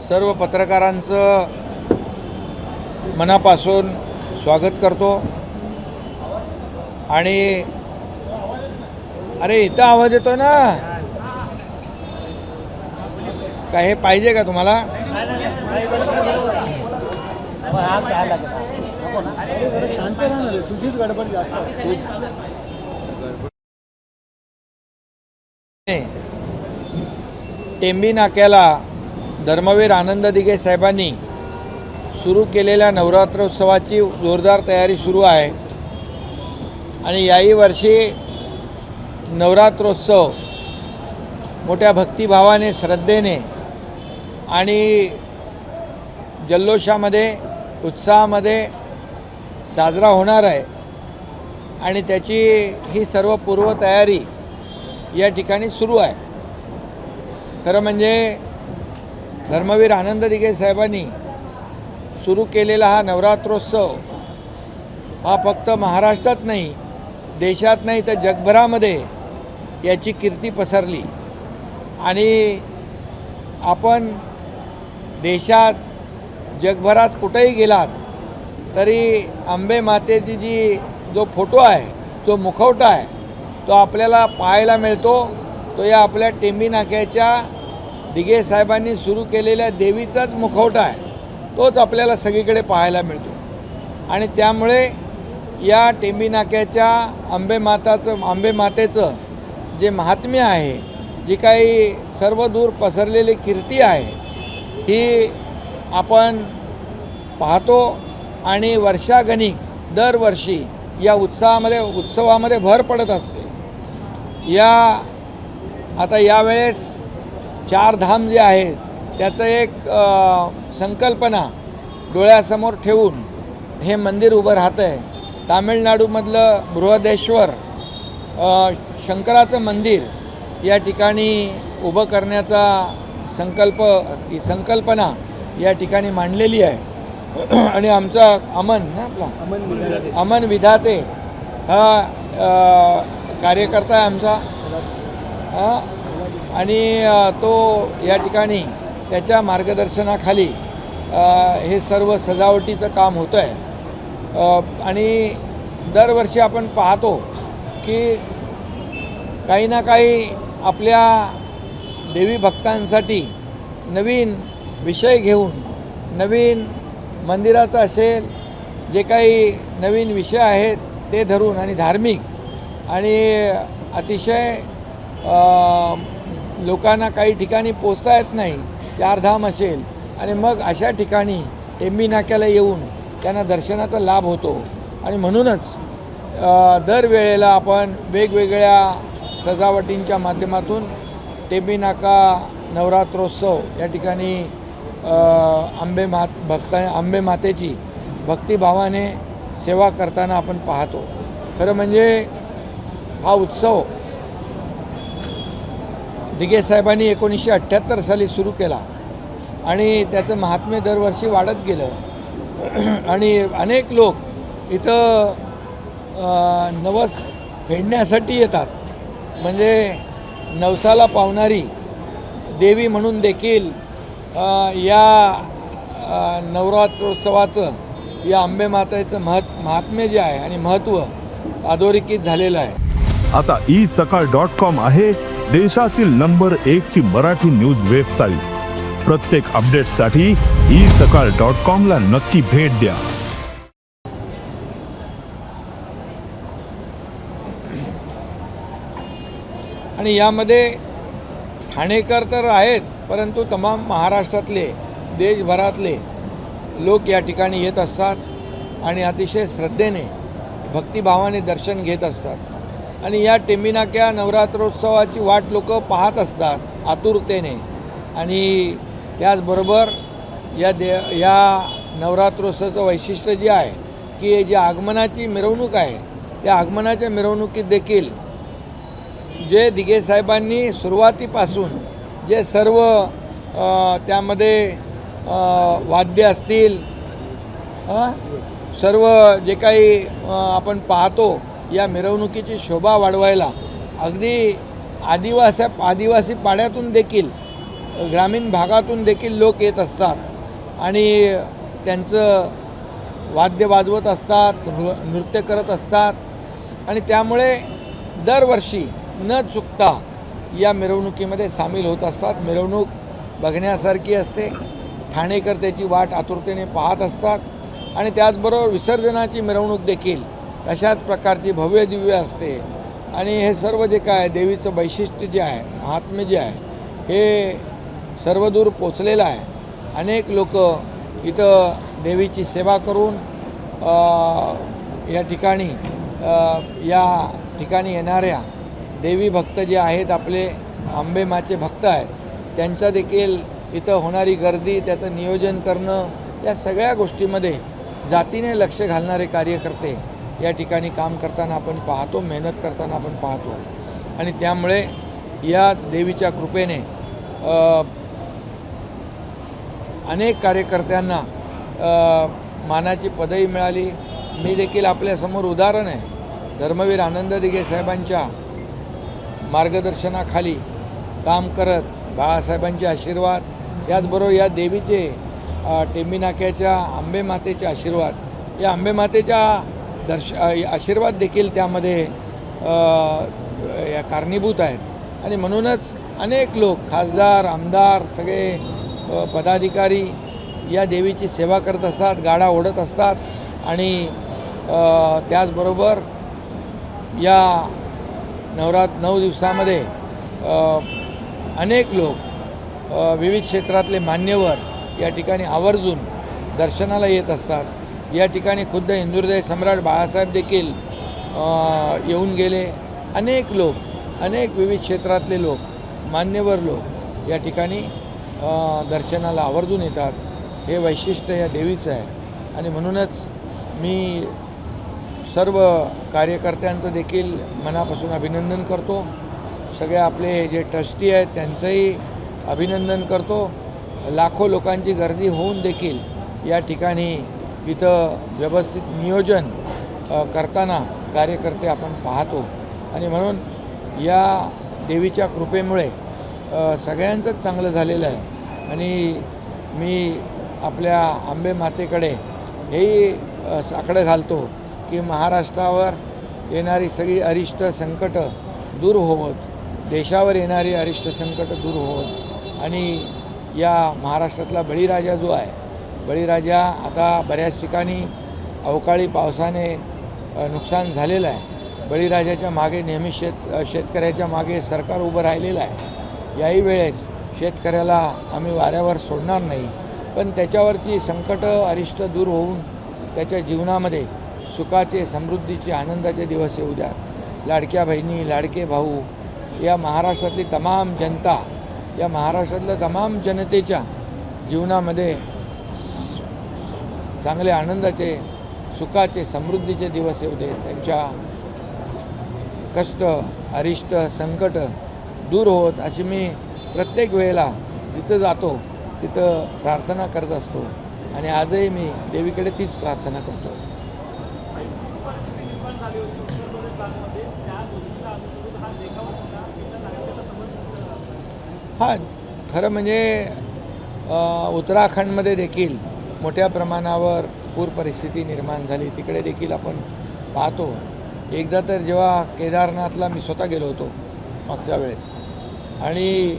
सर्व पत्रकारांचं मनापासून स्वागत करतो आणि अरे इथं आवाज येतो ना, काय हे पाहिजे का तुम्हाला? टेंबी नाक्याला धर्मवीर आनंद दिघे साहेबांनी सुरू केलेल्या नवरात्रोत्सवाची जोरदार तयारी सुरू आहे आणि याही वर्षी नवरात्रोत्सव मोठ्या भक्तिभावाने, श्रद्धेने आणि जल्लोषामध्ये, उत्साहामध्ये साजरा होणार आहे आणि त्याची ही सर्व पूर्वतयारी या ठिकाणी सुरू आहे. खरं म्हणजे धर्मवीर आनंद दिघे साहेबांनी सुरू केलेला हा नवरात्रोत्सव हा फक्त महाराष्ट्रात नाही, देशात नाही तर जगभरामध्ये याची कीर्ती पसरली आणि आपण देशात, जगभरात कुठेही गेलात तरी अंबे मातेची जो फोटो आहे, जो मुखवटा आहे, तो आपल्याला पाहायला मिळतो. तो या आपल्या टेंबी नाक्याच्या दिघे साहेबांनी सुरू केलेल्या देवीचाच मुखवटा आहे, तोच आपल्याला सगळीकडे पाहायला मिळतो आणि त्यामुळे या टेंबी नाक्याच्या अंबे मातेचं जे महात्म्य आहे, जी काही सर्वदूर पसरलेली कीर्ती आहे, ही आपण पाहतो आणि वर्षागणिक दरवर्षी या उत्सवामध्ये भर पडत असते. आता यावेळेस 4 धाम जे आहेत त्याचं एक संकल्पना डोळ्यासमोर ठेवून हे मंदिर उभं राहतं आहे. तामिळनाडूमधलं बृहदेश्वर शंकराचं मंदिर या ठिकाणी उभं करण्याचा संकल्पना या ठिकाणी मांडलेली आहे आणि आमचा अमन विधाते हा कार्यकर्ता आहे आमचा आणि तो या ठिकाणी त्याच्या मार्गदर्शनाखाली हे सर्व सजावटीचं काम होतं आहे आणि दरवर्षी आपण पाहतो की काही ना काही आपल्या देवी भक्तांसाठी नवीन विषय घेऊन, नवीन मंदिराचं असेल, जे काही नवीन विषय आहेत ते धरून आणि धार्मिक आणि अतिशय लोकांना काही ठिकाणी पोचता येत नाही, 4 धाम असेल आणि मग अशा ठिकाणी टेंबी नाक्याला येऊन त्यांना दर्शनाचा लाभ होतो आणि म्हणूनच दरवेळेला आपण वेगवेगळ्या सजावटींच्या माध्यमातून टेंबी नाका नवरात्रोत्सव या ठिकाणी अंबे मातेची भक्तिभावाने सेवा करताना आपण पाहतो. खरं म्हणजे हा उत्सव दिघे साहेबांनी 1978 साली सुरू केला आणि त्याचं महात्म्य दरवर्षी वाढत गेलं आणि अनेक लोक इथं नवस फेडण्यासाठी येतात. म्हणजे नवसाला पावणारी देवी म्हणून देखील या नवरात्रोत्सवाचं, या अंबे मातेचं महात्म्य जे आहे आणि महत्त्व अधोरेखित झालेलं आहे. आता isakal.com आहे देशातील नंबर 1 ची मराठी न्यूज वेबसाईट. प्रत्येक अपडेटसाठी isakal.com ला नक्की भेट द्या. आणि यामध्ये ठाणेकर तर आहेत, परंतु तमाम महाराष्ट्रातले, देशभरातले लोक या ठिकाणी येत असतात आणि अतिशय श्रद्धेने, भक्तिभावाने दर्शन घेत असतात आणि या टेंबी नाक्या नवरात्रोत्सवाची वाट लोक पाहत असतात आतुरतेने. आणि त्याचबरोबर या नवरात्रोत्सवाचं वैशिष्ट्य जे आहे की जी आगमनाची मिरवणूक आहे, त्या आगमनाच्या मिरवणुकीत देखील जे दिघे साहेबांनी सुरुवातीपासून जे सर्व त्यामध्ये वाद्य असतील, सर्व जे काही आपण पाहतो या मिरवणुकीची शोभा वाढवायला अगदी आदिवासी पाड्यातून देखील ग्रामीण भागातून देखील लोक येत असतात आणि त्यांचं वाद्य वाजवत असतात, नृत्य करत असतात आणि त्यामुळे दरवर्षी न चुकता या मिरवणुकीमध्ये सामील होत असतात. मिरवणूक बघण्यासारखी असते. ठाणेकर त्याची वाट आतुरतेने पाहत असतात आणि त्याचबरोबर विसर्जनाची मिरवणूक देखील अशाच प्रकारची भव्य दिव्य असते आणि हे सर्व जे काय देवीचं वैशिष्ट्य जे आहे, महात्म्य जे आहे, हे सर्वदूर पोचलेलं आहे. अनेक लोक इथं देवीची सेवा करून या ठिकाणी येणाऱ्या देवी भक्त जे आहेत, आपले अंबेमाचे भक्त आहेत, त्यांचा देखील इथं होणारी गर्दी, त्याचं नियोजन करणं, या सगळ्या गोष्टीमध्ये जातीने लक्ष घालणारे कार्यकर्ते या ठिकाणी काम करताना आपण पाहतो, मेहनत करताना आपण पाहतो आणि त्यामुळे या देवीच्या कृपेने अनेक कार्यकर्त्यांना मानाची पदवी मिळाली. मी देखील आपल्यासमोर उदाहरण आहे. धर्मवीर आनंद दिघे साहेबांच्या मार्गदर्शनाखाली काम करत, बाळासाहेबांचे आशीर्वाद, त्याचबरोबर या देवीचे टेंबी नाक्याच्या अंबेमातेचे आशीर्वाद, या अंबेमातेच्या आशीर्वाद देखील त्यामध्ये कारणीभूत आहेत आणि म्हणूनच अनेक लोक, खासदार, आमदार, सगळे पदाधिकारी या देवीची सेवा करत असतात, गाडा ओढत असतात आणि त्याचबरोबर या 9 दिवसामध्ये अनेक लोक, विविध क्षेत्रातले मान्यवर या ठिकाणी आवर्जून दर्शनाला येत असतात. या ठिकाणी खुद्द हिंदुहृदय सम्राट बाळासाहेब देखील येऊन गेले. अनेक लोक, अनेक विविध क्षेत्रातले लोक, मान्यवर लोक या ठिकाणी दर्शनाला आवर्जून येतात. हे वैशिष्ट्य या देवीचं आहे आणि म्हणूनच मी सर्व कार्यकर्त्यांचं देखील मनापासून अभिनंदन करतो. सगळे आपले जे ट्रस्टी आहेत त्यांचंही अभिनंदन करतो. लाखो लोकांची गर्दी होऊन देखील या ठिकाणी इथं व्यवस्थित नियोजन करताना कार्यकर्ते आपण पाहतो आणि म्हणून या देवीच्या कृपेमुळे सगळ्यांचंच चांगलं झालेलं आहे आणि मी आपल्या अंबे मातेकडे हेही साकडं घालतो की महाराष्ट्रावर येणारी सगळी अरिष्ट संकटं दूर होवत, देशावर येणारी अरिष्ट संकटं दूर होवत आणि या महाराष्ट्रातला बळीराजा जो आहे, बळीराजा आता बऱ्याच ठिकाणी अवकाळी पावसाने नुकसान झालेलं आहे. बळीराजाच्या मागे नेहमी शेतकऱ्याच्या मागे सरकार उभं राहिलेलं आहे. याही वेळेस शेतकऱ्याला आम्ही वाऱ्यावर सोडणार नाही, पण त्याच्यावरची संकटं अरिष्ट दूर होऊन त्याच्या जीवनामध्ये सुखाचे, समृद्धीचे, आनंदाचे दिवस येऊ द्या. लाडक्या बहिणी, लाडके भाऊ, या महाराष्ट्रातली तमाम जनता, या महाराष्ट्रातल्या तमाम जनतेच्या जीवनामध्ये चांगले आनंदाचे, सुखाचे, समृद्धीचे दिवस येऊ दे. त्यांच्या कष्ट, अरिष्ट, संकट दूर होत अशी मी प्रत्येक वेळेला जिथं जातो तिथं प्रार्थना करत असतो आणि आजही मी देवीकडे तीच प्रार्थना करतो. हां, खरं म्हणजे उत्तराखंडमध्ये देखील मोठ्या प्रमाणावर पूर परिस्थिती निर्माण झाली. तिकडे देखील आपण पाहतो. एकदा तर जेव्हा केदारनाथला मी स्वतः गेलो होतो मागच्या वेळेस आणि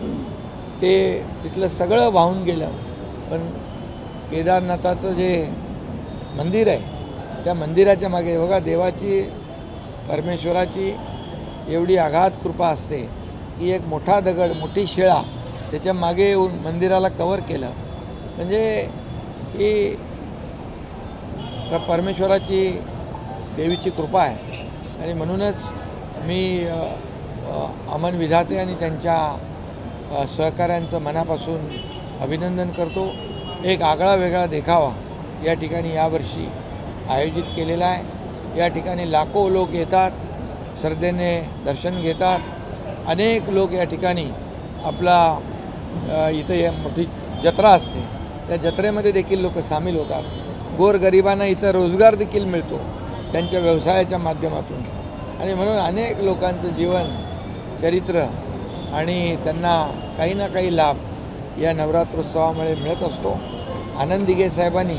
ते तिथलं सगळं वाहून गेलं, पण केदारनाथाचं जे मंदिर आहे त्या मंदिराच्या मागे बघा देवाची, परमेश्वराची एवढी अगाध कृपा असते की एक मोठा दगड, मोठी शिळा त्याच्या मागे येऊन मंदिराला कवर केलं. म्हणजे ही परमेश्वराची, देवीची कृपा आहे आणि म्हणूनच मी अमन विधाते आणि त्यांच्या सहकाऱ्यांचं मनापासून अभिनंदन करतो. एक आगळा वेगळा देखावा या ठिकाणी यावर्षी आयोजित केलेला आहे. या ठिकाणी लाखो लोक येतात, श्रद्धेने दर्शन घेतात. अनेक लोक या ठिकाणी आपला इथं मोठी जत्रा असते, त्या जत्रेमध्ये देखील लोक सामील होतात. गोरगरिबांना इथं रोजगार देखील मिळतो त्यांच्या व्यवसायाच्या माध्यमातून आणि म्हणून अनेक लोकांचं जीवन, चरित्र आणि त्यांना काही ना काही लाभ या नवरात्रोत्सवामुळे मिळत असतो. आनंद दिघे साहेबांनी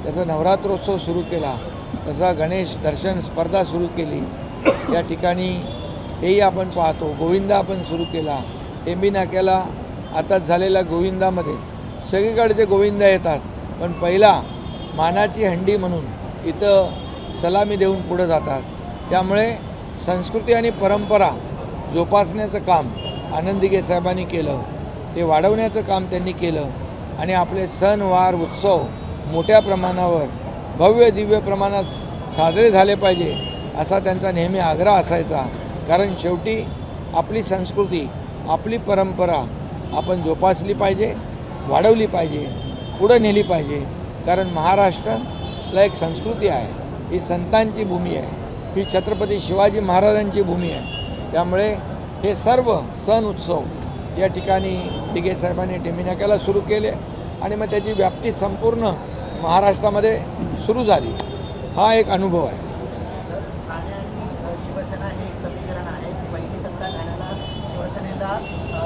त्याचा नवरात्रोत्सव सुरू केला, तसा गणेश दर्शन स्पर्धा सुरू केली. त्या ठिकाणी तेही आपण पाहतो. गोविंदा आपण सुरू केला. टेंबी नाक्याला आताच झालेल्या गोविंदामध्ये सगळीकडचे गोविंदा येतात, पण पहिला मानाची हंडी म्हणून इथं सलामी देऊन पुढं जातात. त्यामुळे संस्कृती आणि परंपरा जोपासण्याचं काम आनंद दिघे साहेबांनी केलं, ते वाढवण्याचं काम त्यांनी केलं आणि आपले सण वार उत्सव मोठ्या प्रमाणावर भव्य दिव्य प्रमाणात साजरे झाले पाहिजे असा त्यांचा नेहमी आग्रह असायचा. कारण शेवटी आपली संस्कृती आपली परंपरा आपण जोपासली पाहिजे, वाढवली पाहिजे, पुढं नेली पाहिजे. कारण महाराष्ट्राला एक संस्कृती आहे, ही संतांची भूमी आहे, ही छत्रपती शिवाजी महाराजांची भूमी आहे. त्यामुळे हे सर्व सण उत्सव या ठिकाणी दिघे साहेबांनी टेंबी नाक्याला सुरू केले आणि मग त्याची व्याप्ती संपूर्ण महाराष्ट्रामध्ये सुरू झाली. हा एक अनुभव आहे. ठाणे आणि शिवसेना हे एक समीकरण आहे की पहिली सत्ता ठाण्याला शिवसेनेला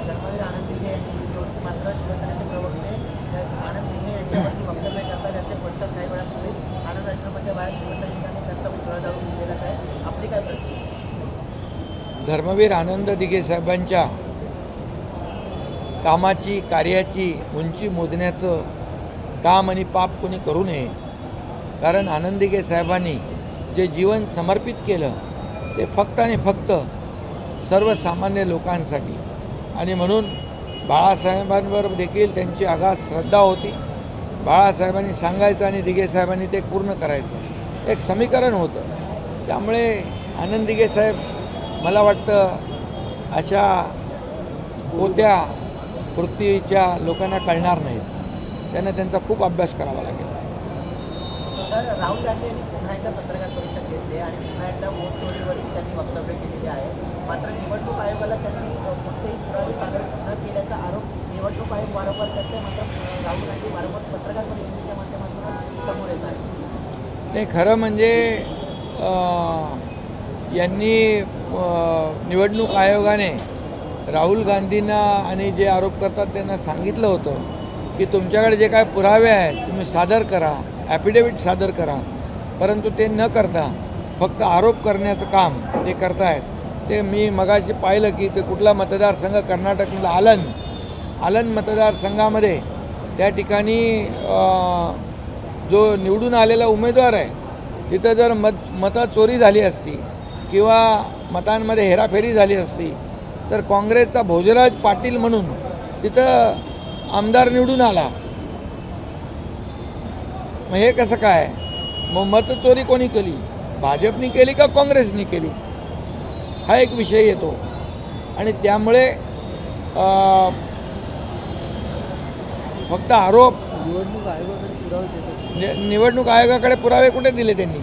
धर्मवीर आनंद दिघे यांची दिली होती. मात्र शिवसेनेचे प्रवक्ते आनंद दिघे यांच्यावरती वक्तव्य करतात. त्यांचे पश्चात काही वेळापूर्वी आनंद आश्रमाच्या बाहेर शिवसैनिकांनी त्यांचा पुतळा जाळून दिलेला आहे. आपली काय प्रतिक्रिया? धर्मवीर आनंद दिघे साहेबांच्या कामाची कार्याची उंची मोजण्याचं काम आणि पाप कोणी करू नये. कारण आनंद दिघे साहेबांनी जे जीवन समर्पित केलं ते फक्त आणि फक्त सर्वसामान्य लोकांसाठी, आणि म्हणून बाळासाहेबांवर देखील त्यांची आगाध श्रद्धा होती. बाळासाहेबांनी सांगायचं आणि दिघे साहेबांनी ते पूर्ण करायचं, एक समीकरण होतं. त्यामुळे आनंद दिघे साहेब मला वाटतं अशा कोत्या वृत्तीच्या लोकांना कळणार नाहीत. त्यांना त्यांचा खूप अभ्यास करावा लागेल. तर राहुल गांधी यांनी पुन्हा एकदा पत्रकार परिषद घेतली आणि पुन्हा एकदा वोट चोरीवरती त्यांनी वक्तव्य केलेले आहे. मात्र निवडणूक आयोगाला त्यांनी कोणतेही पुरावे सादर न केल्याचा आरोप निवडणूक आयोग वारंवार करते. मात्र राहुल गांधी वारंवार पत्रकार परिषदेच्या माध्यमातून समोर येत आहे. नाही, खरं म्हणजे यांनी निवडणूक आयोगाने राहुल गांधींना आणि जे आरोप करतात त्यांना सांगितलं होतं की तुमच्याकडे जे काय पुरावे आहेत तुम्ही सादर करा, ॲफिडेविट सादर करा. परंतु ते न करता फक्त आरोप करण्याचं काम ते करतायत. ते मी मगाशी पाहिलं की ते कुठला मतदारसंघ, कर्नाटकमधला आलन मतदारसंघामध्ये त्या ठिकाणी जो निवडून आलेला उमेदवार आहे तिथं जर मतं चोरी झाली असती किंवा मतांमध्ये हेराफेरी झाली असती तर काँग्रेसचा भोजराज पाटील म्हणून तिथं आमदार निवडून आला. मग हे कसं काय? मग मतचोरी कोणी केली? भाजपनी केली का काँग्रेसनी केली? हा एक विषय येतो. आणि त्यामुळे फक्त आरोप निवडणूक आयोगाकडे पुरावे कुठे दिले त्यांनी?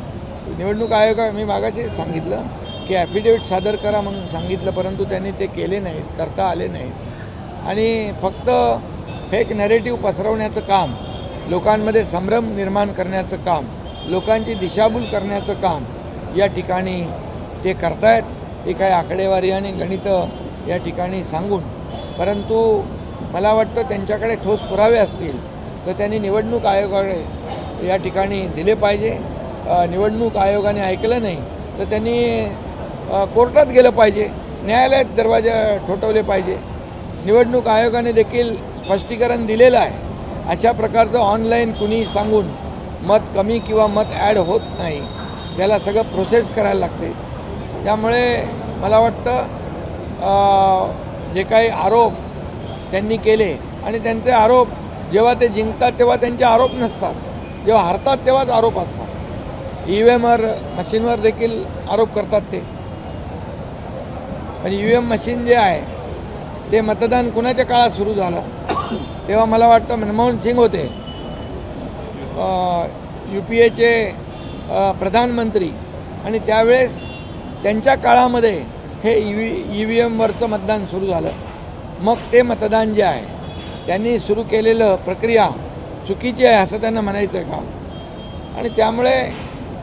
निवडणूक आयोगा मी मागाशी सांगितलं की ॲफिडेविट सादर करा म्हणून सांगितलं, परंतु त्यांनी ते केले नाहीत, करता आले नाहीत. आणि फक्त फेक नॅरेटिव्ह पसरवण्याचं काम, लोकांमध्ये संभ्रम निर्माण करण्याचं काम, लोकांची दिशाभूल करण्याचं काम या ठिकाणी ते करतायत. ते काय आकडेवारी आणि गणितं या ठिकाणी सांगून. परंतु मला वाटतं त्यांच्याकडे ठोस पुरावे असतील तर त्यांनी निवडणूक आयोगाकडे या ठिकाणी दिले पाहिजे. निवडणूक आयोगाने ऐकलं नाही तर त्यांनी कोर्टात गेलं पाहिजे, न्यायालयात दरवाजे ठोठवले पाहिजे. निवडणूक आयोगाने देखील स्पष्टीकरण दिलेलं आहे. अशा प्रकारचं ऑनलाईन कुणी सांगून मत कमी किंवा मत ॲड होत नाही, त्याला सगळं प्रोसेस करायला लागते. त्यामुळे मला वाटतं जे काही आरोप त्यांनी केले आणि त्यांचे आरोप जेव्हा ते जिंकतात तेव्हा त्यांचे आरोप नसतात, जेव्हा हरतात तेव्हाच आरोप असतात. EVM मशीनवर देखील आरोप करतात ते. पण EVM मशीन जे आहे ते मतदान कुणाच्या काळात सुरू झालं तेव्हा मला वाटतं मनमोहन सिंग होते UPAचे प्रधानमंत्री, आणि त्यावेळेस त्यांच्या काळामध्ये हे EVMवरचं मतदान सुरू झालं. मग ते मतदान जे आहे त्यांनी सुरू केलेलं प्रक्रिया चुकीची आहे असं त्यांना म्हणायचं आहे का? आणि त्यामुळे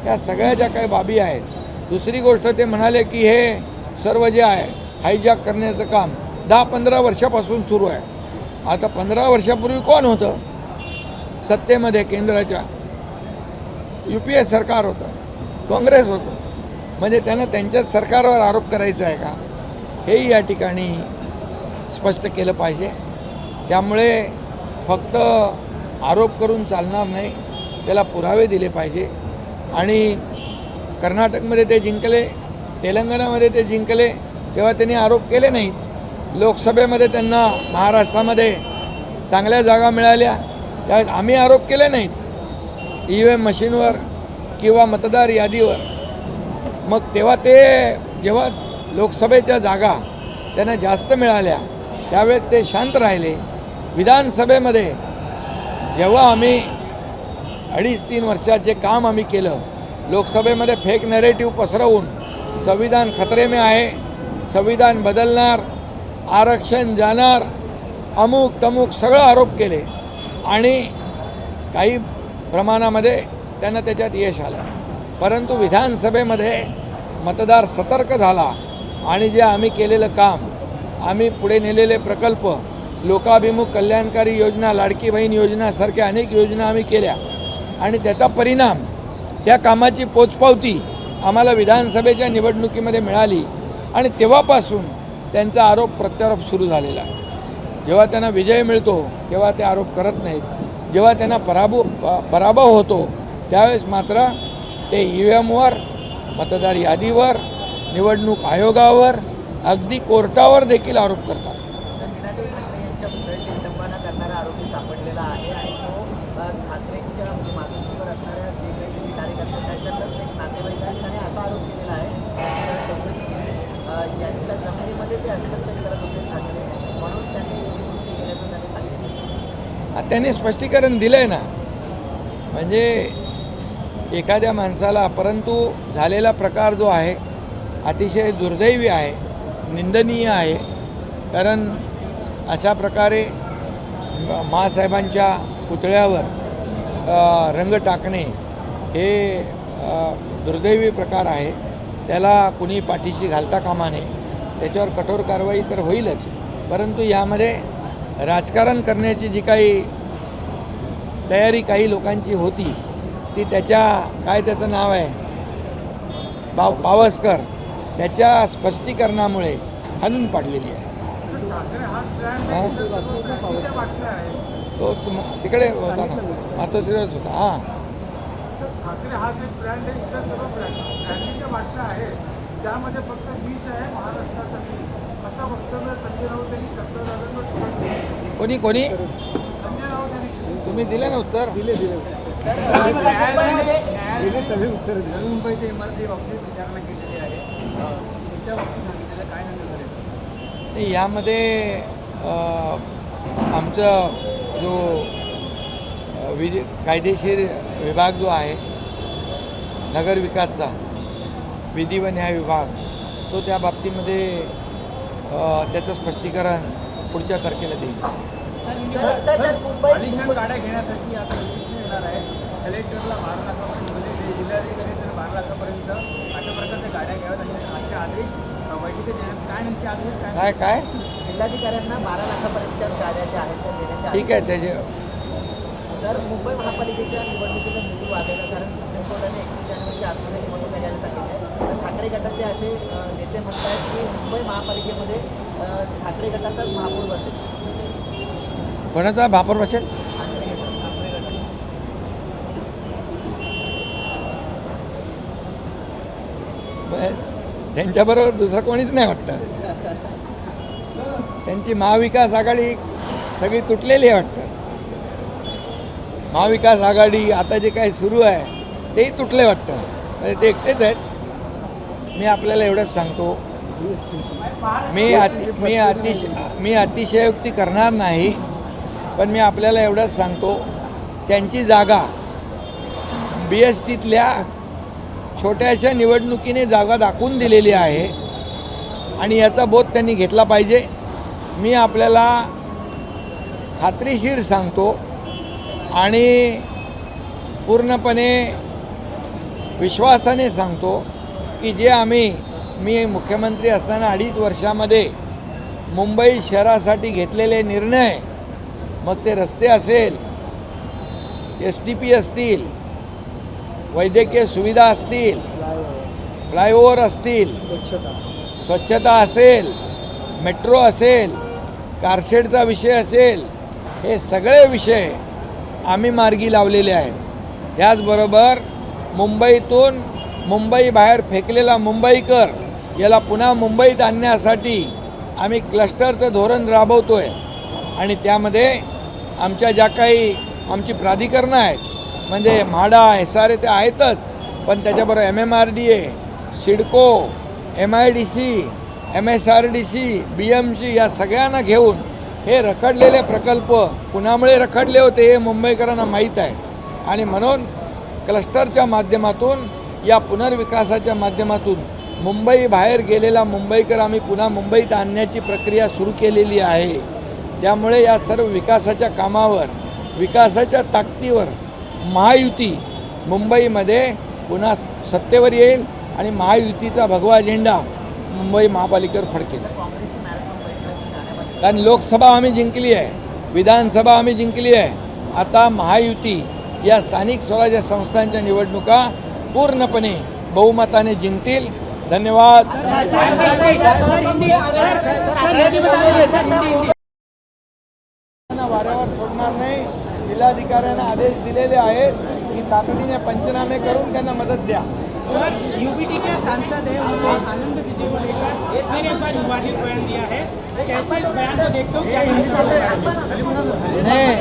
या सगळ्या ज्या काही बाबी आहेत. दुसरी गोष्ट ते म्हणाले की हे सर्व जे आहे हायजॅक करण्याचं काम 10-15 वर्षापासून सुरू आहे. आता 15 वर्षापूर्वी कोण होतं सत्तेमध्ये? केंद्राच्या UPA सरकार होतं, काँग्रेस होतं. म्हणजे त्यांना त्यांच्याच सरकारवर आरोप करायचा आहे का? हेही या ठिकाणी स्पष्ट केलं पाहिजे. त्यामुळे फक्त आरोप करून चालणार नाही, त्याला पुरावे दिले पाहिजे. आणि कर्नाटकमध्ये ते जिंकले, तेलंगणामध्ये ते जिंकले, तेव्हा त्यांनी आरोप केले नाहीत. लोकसभेमध्ये त्यांना महाराष्ट्रामध्ये चांगल्या जागा मिळाल्या, त्यावेळेस आम्ही आरोप केले नाहीत EVM मशीनवर किंवा मतदार यादीवर. मग तेव्हा ते जेव्हा लोकसभेच्या जागा त्यांना जास्त मिळाल्या त्यावेळेस ते शांत राहिले. विधानसभेमध्ये जेव्हा आम्ही 2.5-3 वर्षात जे काम आम्ही केलं, लोकसभेमध्ये फेक नॅरेटिव्ह पसरवून संविधान खतरे में आहे, संविधान बदलणार, आरक्षण जाणार, अमुक तमुक सगळं आरोप केले आणि काही प्रमाणामध्ये त्यांना त्याच्यात यश आलं. परंतु विधानसभेमध्ये मतदार सतर्क झाला आणि जे आम्ही केलेलं काम, आम्ही पुढे नेलेले प्रकल्प, लोकाभिमुख कल्याणकारी योजना, लाडकी बहीण योजनासारख्या अनेक योजना आम्ही केल्या आणि त्याचा परिणाम, त्या कामाची पोचपावती आम्हाला विधानसभेच्या निवडणुकीमध्ये मिळाली आणि तेव्हापासून त्यांचा आरोप प्रत्यारोप सुरू झालेला आहे. जेव्हा त्यांना विजय मिळतो तेव्हा ते आरोप करत नाहीत. जेव्हा त्यांना पराभव होतो त्यावेळेस मात्र ते EVMवर, मतदार यादीवर, निवडणूक आयोगावर, अगदी कोर्टावर देखील आरोप करतात. ठाकरे यांच्या पुतळ्याची विटंबना करणारा आरोपी सापडलेला आहे आणि तो ठाकरेंच्या म्हणजे मातोश्रीवर असणाऱ्या जे काही कार्यकर्ते त्यांच्यातच एक नातेवाईक आहे. त्याने असा आरोप केलेला आहे यांच्या जमिनीमध्ये ते हस्तक्षेप करत होते ठाकरे, म्हणून त्यांनी ही कृती केल्याचं त्यांनी सांगितलं. त्यांनी स्पष्टीकरण दिलं आहे ना. म्हणजे एखाद्या माणसाला, परंतु झालेला प्रकार जो आहे अतिशय दुर्दैवी आहे, निंदनीय आहे. कारण अशा प्रकारे माँसाहेबांच्या पुतळ्यावर रंग टाकणे हे दुर्दैवी प्रकार आहे. त्याला कुणी पाठीशी घालता कामा नये. त्याच्यावर कठोर कारवाई तर होईलच, परंतु यामध्ये राजकारण करण्याची जी काही तयारी काही लोकांची होती ती त्याच्या काय त्याचं नाव आहे पावसकर, त्याच्या स्पष्टीकरणामुळे हाणून पाडलेली आहे. तो तिकडे होता ना, मातोश्रीच होता. हां, ठाकरे हा जे ब्रँड आहे, इतर सर्व ब्रँडिंगच्या बाटल्या आहे, त्यामध्ये फक्त बीच आहे महाराष्ट्रासाठी, असं वक्तव्य संजय राऊत यांनी सत्ताधाऱ्यांवर कोणी कोणी संजय राऊत यांनी तुम्ही दिले ना उत्तर? मुंबईमध्ये नवी मुंबईच्या इमारती बाबतीत विचारणा केलेली आहे, त्याच्या बाबतीत सांगितलेलं काय नाही. नाही, यामध्ये आमचा जो कायदेशीर विभाग जो आहे नगरविकासचा, विधी व न्याय विभाग, तो त्या बाबतीमध्ये त्याचं स्पष्टीकरण पुढच्या तारखेला देईल. आलिशान गाड्या घेण्यासाठी आता प्रशिक्षण येणार आहे. कलेक्टरला 12 लाखापर्यंत, म्हणजे जिल्हाधिकारी 12 लाखापर्यंत अशा प्रकारच्या गाड्या घ्याव्यात असे आदेश बैठकीत देण्यात. काय नेमके आदेश काय जिल्हाधिकाऱ्यांना 12 लाखापर्यंतच्या गाड्या ज्या आहेत त्या देण्याच्या ठीक आहे. त्याचे तर मुंबई महापालिकेच्या निवडणुकीचा मुद्दे वाढलेला, कारण सुप्रीम कोर्टाने 31 जानेवारीच्या आतमध्ये निवडणूक घ्यायला सांगितले. तर ठाकरे गटाचे असे नेते म्हणतात की मुंबई महापालिकेमध्ये ठाकरे गटाचाच महापौर बसेल. कोणाचा भापर बसेल? ठाकरे गट. त्यांच्याबरोबर दुसरं कोणीच नाही वाटतं. त्यांची महाविकास आघाडी सगळी तुटलेली आहे वाटतं. महाविकास आघाडी आता जे काही सुरू आहे तेही तुटले वाटतं. म्हणजे ते एकटेच आहेत. मी आपल्याला एवढंच सांगतो, मी अतिशयोक्ती करणार नाही, पण मी आपल्याला एवढंच सांगतो, त्यांची जागा BSTतल्या छोट्याशा निवडणुकीने जागा दाखवून दिलेली आहे आणि याचा बोध त्यांनी घेतला पाहिजे. मी आपल्याला खात्रीशीर सांगतो आणि पूर्णपणे विश्वासाने सांगतो की जे मी मुख्यमंत्री असताना 2.5 वर्षामध्ये मुंबई शहरासाठी घेतलेले निर्णय मग ते रस्ते असेल, STP असतील, वैद्यकीय सुविधा असतील, फ्लायओव्हर असतील, स्वच्छता असेल, मेट्रो असेल, कारशेडचा विषय असेल, हे सगळे विषय आम्ही मार्गी लावलेले आहेत. याचबरोबर मुंबईतून मुंबई बाहेर फेकलेला मुंबईकर याला पुन्हा मुंबईत आणण्यासाठी आम्ही क्लस्टरचं धोरण राबवतो आहे. आणि त्यामध्ये आमच्या ज्या काही आमची प्राधिकरणं आहेत, म्हणजे म्हाडा, SRA ते आहेतच, पण त्याच्याबरोबर MMRDA, CIDCO, MIDC, MSRDC, BMC या सगळ्यांना घेऊन हे रखडलेले प्रकल्प कुणामुळे रखडले होते हे मुंबईकरांना माहीत आहे. आणि म्हणून क्लस्टरच्या माध्यमातून, या पुनर्विकासाच्या माध्यमातून मुंबई बाहेर गेलेला मुंबईकर आम्ही पुन्हा मुंबईत आणण्याची प्रक्रिया सुरू केलेली आहे. त्यामुळे या सर्व विकासाच्या कामावर, विकासाच्या ताकदीवर महायुती मुंबईमध्ये पुन्हा सत्तेवर येईल आणि महायुतीचा भगवा झेंडा मुंबई महापालिकेवर फडकेल. कारण लोकसभा आम्ही जिंकली आहे, विधानसभा आम्ही जिंकली आहे. आता महायुती या स्थानिक स्वराज्य संस्थांच्या निवडणुका पूर्णपणे बहुमताने जिंकतील. धन्यवाद. वाऱ्यावर सोडणार नाही. जिल्हाधिकाऱ्यांना आदेश दिलेले आहेत की तातडीने पंचनामे करून त्यांना मदत द्या. सर, यूबीटी के सांसद है, उन्होंने आनंद विजय को लेकर फिर एक बार विवादित बयान दिया है. कैसे इस बयान को देखते हो, क्या नहीं,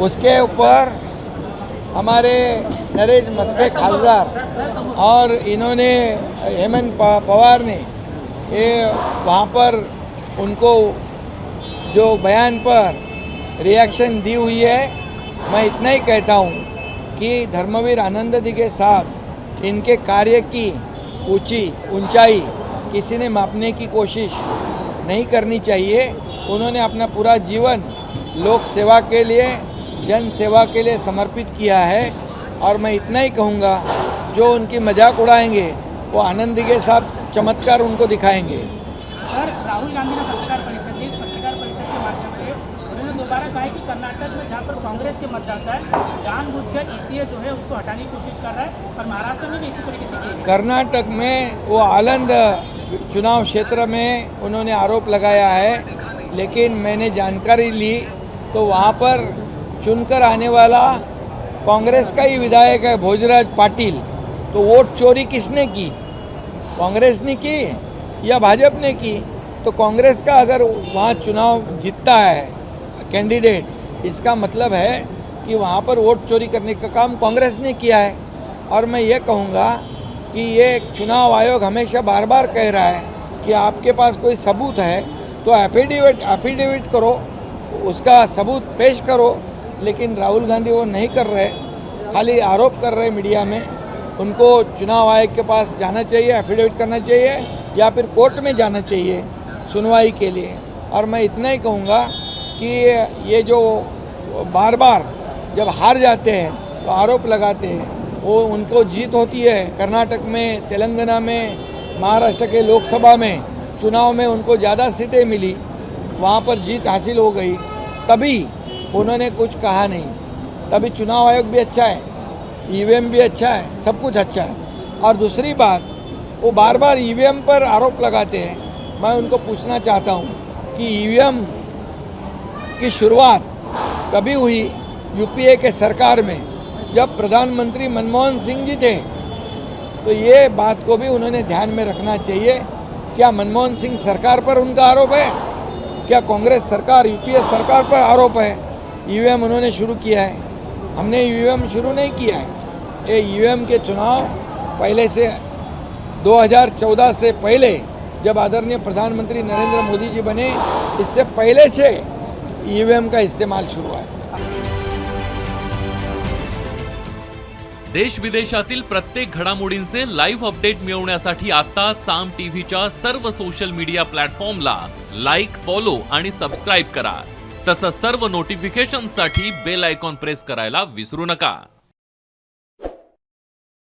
उसके ऊपर हमारे नरेश मस्के खासदार और इन्होंने हेमंत पवार ने ये वहाँ पर उनको जो बयान पर रिएक्शन दी हुई है. मैं इतना ही कहता हूँ कि धर्मवीर आनंद दिगे साहब, इनके कार्य की ऊंचाई किसी ने मापने की कोशिश नहीं करनी चाहिए. उन्होंने अपना पूरा जीवन लोक सेवा के लिए, जन सेवा के लिए समर्पित किया है. और मैं इतना ही कहूँगा, जो उनकी मजाक उड़ाएंगे वो आनंद दिगे साहब चमत्कार उनको दिखाएंगे. सर, राहुल गांधी ने पत्रकार परिषद दी. इस पत्रकार परिषद के माध्यम से उन्होंने दोबारा कहा है कि कर्नाटक में जहाँ पर कांग्रेस के मतदाता है, जानबूझकर ECA जो है उसको हटाने की कोशिश कर रहा है, और महाराष्ट्र में भी इसी तरीके से की. कर्नाटक में वो आनंद चुनाव क्षेत्र में उन्होंने आरोप लगाया है, लेकिन मैंने जानकारी ली तो वहाँ पर चुनकर आने वाला कांग्रेस का ही विधायक है, भोजराज पाटिल. तो वोट चोरी किसने की? कांग्रेस ने की या भाजपा ने की? तो कांग्रेस का अगर वहाँ चुनाव जीतता है कैंडिडेट, इसका मतलब है कि वहाँ पर वोट चोरी करने का काम कांग्रेस ने किया है. और मैं ये कहूँगा कि ये चुनाव आयोग हमेशा बार बार कह रहा है कि आपके पास कोई सबूत है तो एफिडेविट करो, उसका सबूत पेश करो. लेकिन राहुल गांधी वो नहीं कर रहे, खाली आरोप कर रहे मीडिया में. उनको चुनाव आयोग के पास जाना चाहिए, एफिडेविट करना चाहिए, या फिर कोर्ट में जाना चाहिए सुनवाई के लिए. और मैं इतना ही कहूँगा कि ये जो बार बार जब हार जाते हैं तो आरोप लगाते हैं, वो उनको जीत होती है. कर्नाटक में, तेलंगाना में, महाराष्ट्र के लोकसभा में चुनाव में उनको ज़्यादा सीटें मिली, वहाँ पर जीत हासिल हो गई, तभी उन्होंने कुछ कहा नहीं. तभी चुनाव आयोग भी अच्छा है, EVM भी अच्छा है, सब कुछ अच्छा है. और दूसरी बात, वो बार बार EVM पर आरोप लगाते हैं. मैं उनको पूछना चाहता हूँ कि EVM की शुरुआत कभी हुई? UPA के सरकार में, जब प्रधानमंत्री मनमोहन सिंह जी थे. तो ये बात को भी उन्होंने ध्यान में रखना चाहिए. क्या मनमोहन सिंह सरकार पर उनका आरोप है? क्या कांग्रेस सरकार, UPA सरकार पर आरोप है? EVM उन्होंने शुरू किया है, हमने EVM शुरू नहीं किया है. ये EVM के चुनाव पहले से 2014 से पहले, जब आदरणीय प्रधानमंत्री नरेंद्र मोदी जी बने, इससे पहले से EVM का इस्तेमाल शुरू है. देश विदेशातील प्रत्येक घडामोडींचे लाईव्ह अपडेट मिळवण्यासाठी आता साम टीव्हीच्या सर्व सोशल मीडिया प्लॅटफॉर्मला लाईक, फॉलो आणि सबस्क्राईब करा. तसंच सर्व नोटिफिकेशनसाठी बेल आयकॉन प्रेस करायला विसरू नका.